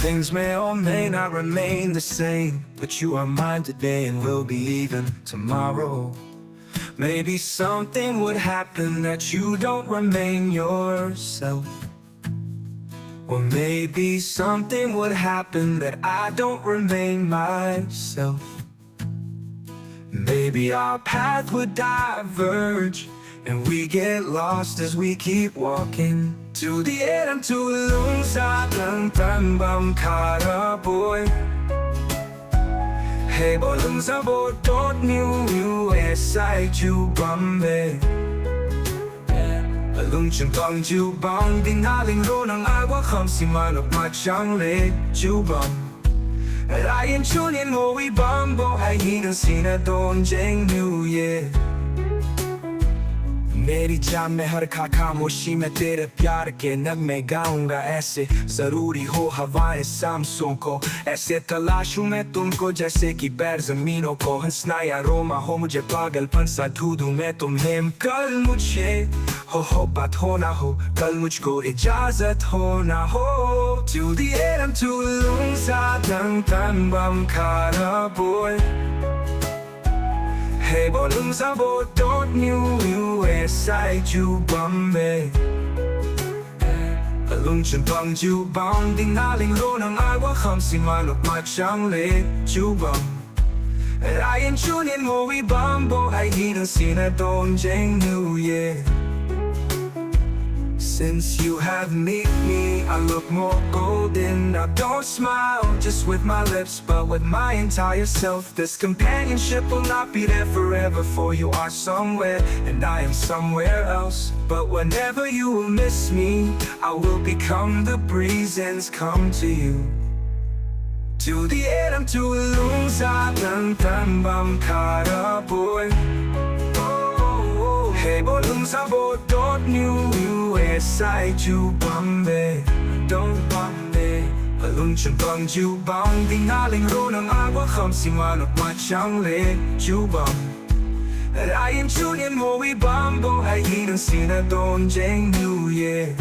Things may or may not remain the same, but you are mine today and will be even tomorrow. Maybe something would happen that you don't remain yourself. Or maybe something would happen that I don't remain myself. Maybe our path would diverge and we get lost as we keep walking. To the end and to lung sa lang tan bam kara boy. Hey bo lung sa bo dot new esai ju bambe. Lung chen bang ju bang ding na ling ro nang agua kham si man of ma chang le ju bang. I in tune in ho we bambo hai hin sin a don jeng new year. मेरी जान में हर खामोशी में तेरे प्यार के नगमे गाऊंगा ऐसे जरूरी हो हवाएं सांसों को ऐसे तलाशूं मैं तुमको जैसे कि पैर जमीनों को हंसना या रोमा हो मुझे पागलपन सा ढूंढूं मैं तुम्हें कल मुझे हो बात हो ना हो कल मुझको इजाजत हो ना हो to the end and to lung sa dang tan bam kara boy. Hey bo lung sa bo dot new esai ju bambe. Lung chen bang ju bang ding na ling ro nang agua kham si man of ma chang le ju bang. I in tune in ho we bambo hai hin sin a don jeng new year. Since you have me, I look more golden. I don't smile just with my lips, but with my entire self. This companionship will not be there forever, for you are somewhere and I am somewhere else. But whenever you will miss me, I will become the breeze and come to you. To the end, I'm to lung sa tan tan bam kara boy. Hey bo lung sa bo dot new esai ju bambe. Don't bambe. Lung chen bang ju bang ding na ling ro nang agua kham si man of ma chang le ju bang. I in tune in ho we bambo hai hin sin a don jeng new year.